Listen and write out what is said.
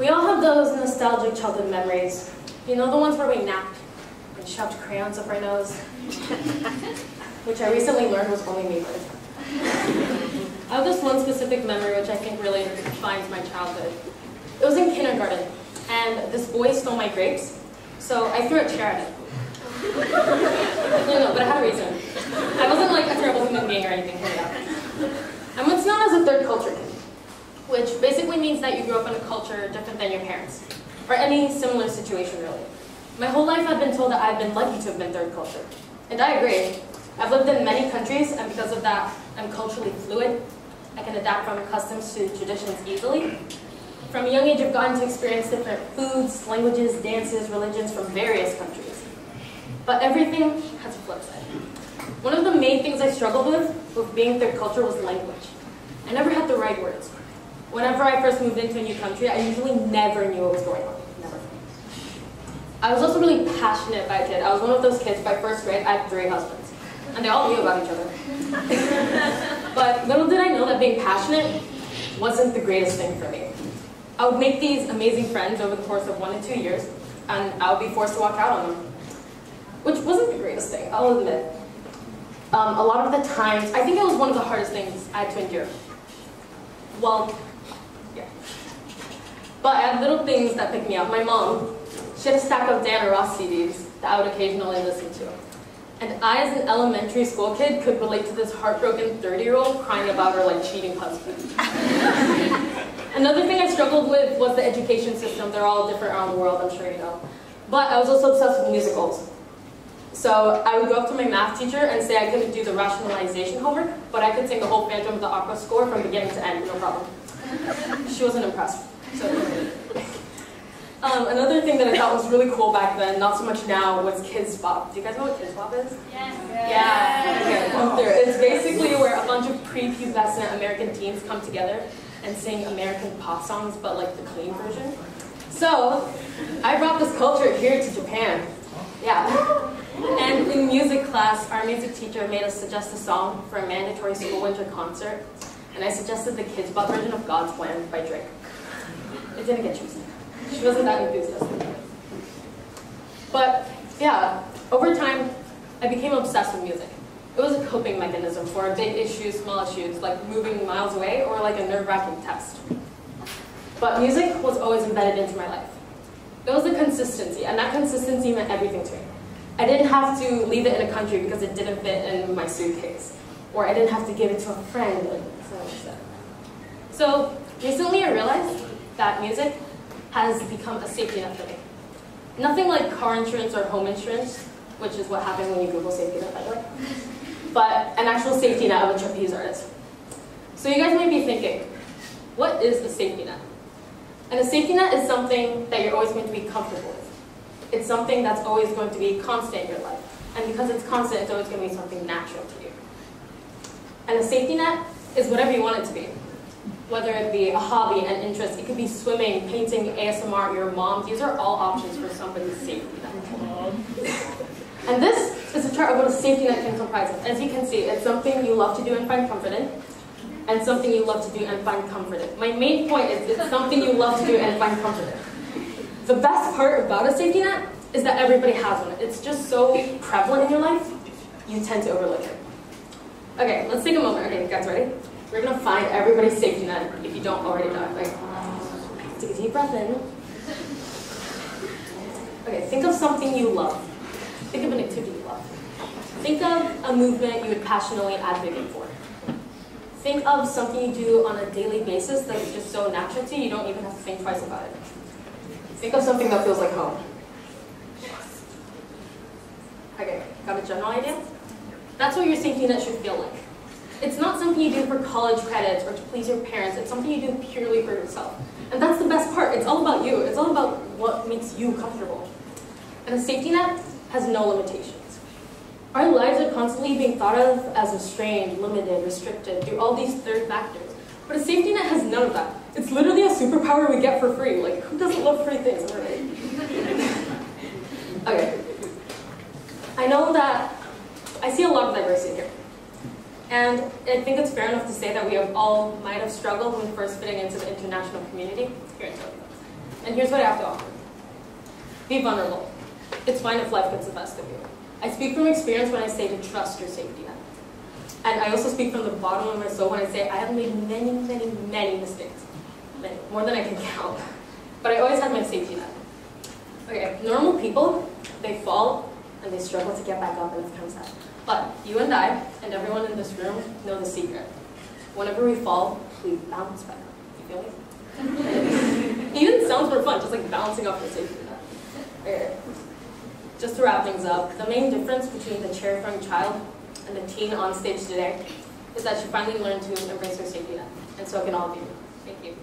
We all have those nostalgic childhood memories. You know, the ones where we napped and shoved crayons up our nose? Which I recently learned was only me. I have this one specific memory which I think really defines my childhood. It was in kindergarten, and this boy stole my grapes, so I threw a chair at him. No, but I had a reason. I wasn't like a terrible human being or anything. I'm what's known as a third culture kid, which basically means that you grew up in a culture different than your parents, or any similar situation really. My whole life I've been told that I've been lucky to have been third culture, and I agree. I've lived in many countries, and because of that, I'm culturally fluid. I can adapt from customs to traditions easily. From a young age, I've gotten to experience different foods, languages, dances, religions from various countries. But everything has a flip side. One of the main things I struggled with being third culture was language. I never had the right words. Whenever I first moved into a new country, I usually never knew what was going on. Never. I was also really passionate by a kid. I was one of those kids, by first grade, I had 3 husbands. And they all knew about each other. But little did I know that being passionate wasn't the greatest thing for me. I would make these amazing friends over the course of 1 to 2 years, and I would be forced to walk out on them. Which wasn't the greatest thing, I'll admit. A lot of the times, I think it was one of the hardest things I had to endure. Well, yeah. But I had little things that picked me up. My mom, she had a stack of Diana Ross CDs that I would occasionally listen to. And I, as an elementary school kid, could relate to this heartbroken 30-year-old crying about her like cheating husband. Another thing I struggled with was the education system. They're all different around the world, I'm sure you know. But I was also obsessed with musicals. So I would go up to my math teacher and say I couldn't do the rationalization homework, but I could sing the whole Phantom of the Opera score from beginning to end, no problem. She wasn't impressed. So. Another thing that I thought was really cool back then, not so much now, was Kids Bop. Do you guys know what Kids Bop is? Yes. Yeah. Okay, come through. It's basically where a bunch of prepubescent American teens come together and sing American pop songs, but like the clean version. So I brought this culture here to Japan. Yeah. And in music class, our music teacher made us suggest a song for a mandatory school winter concert, and I suggested the Kids Bop version of God's Plan by Drake. It didn't get chosen. She wasn't that enthusiastic. But yeah, over time, I became obsessed with music. It was a coping mechanism for big issues, small issues, like moving miles away or like a nerve-wracking test. But music was always embedded into my life. It was a consistency, and that consistency meant everything to me. I didn't have to leave it in a country because it didn't fit in my suitcase, or I didn't have to give it to a friend, like someone said. So recently I realized that music has become a safety net for me. Nothing like car insurance or home insurance, which is what happens when you Google safety net, by the way, but an actual safety net of a trapeze artist. So you guys might be thinking, what is a safety net? And a safety net is something that you're always going to be comfortable with. It's something that's always going to be constant in your life. And because it's constant, it's always going to be something natural to you. And a safety net is whatever you want it to be. Whether it be a hobby, an interest, it could be swimming, painting, ASMR, your mom. These are all options for somebody's safety net. And this is a chart of what a safety net can comprise of. As you can see, it's something you love to do and find comfort in, and something you love to do and find comfort in. My main point is it's something you love to do and find comfort in. The best part about a safety net is that everybody has one. It's just so prevalent in your life, you tend to overlook it. Okay, let's take a moment. Okay, guys, ready? We're gonna find everybody's safety net if you don't already know. Like, take a deep breath in. Okay, think of something you love. Think of an activity you love. Think of a movement you would passionately advocate for. Think of something you do on a daily basis that is just so natural to you, you don't even have to think twice about it. Think of something that feels like home. Okay, got a general idea? That's what your safety net should feel like. It's not something you do for college credits or to please your parents. It's something you do purely for yourself. And that's the best part. It's all about you. It's all about what makes you comfortable. And a safety net has no limitations. Our lives are constantly being thought of as restrained, limited, restricted through all these third factors. But a safety net has none of that. It's literally a superpower we get for free. Like, who doesn't love free things, right? Okay. I know that I see a lot of diversity here. And I think it's fair enough to say that we have all might have struggled when first fitting into the international community here in Tokyo. And here's what I have to offer. Be vulnerable. It's fine if life gets the best of you. I speak from experience when I say to trust your safety net. And I also speak from the bottom of my soul when I say I have made many, many, many mistakes. Many, more than I can count. But I always had my safety net. Okay, normal people, they fall and they struggle to get back up, and it's kind of sad. But you and I, and everyone in this room, know the secret. Whenever we fall, we bounce back up. You feel me? It even sounds more fun, just like bouncing off your safety net. Okay. Just to wrap things up, the main difference between the chair-throwing child and the teen on stage today is that she finally learned to embrace her safety net. And so can all of you. Thank you.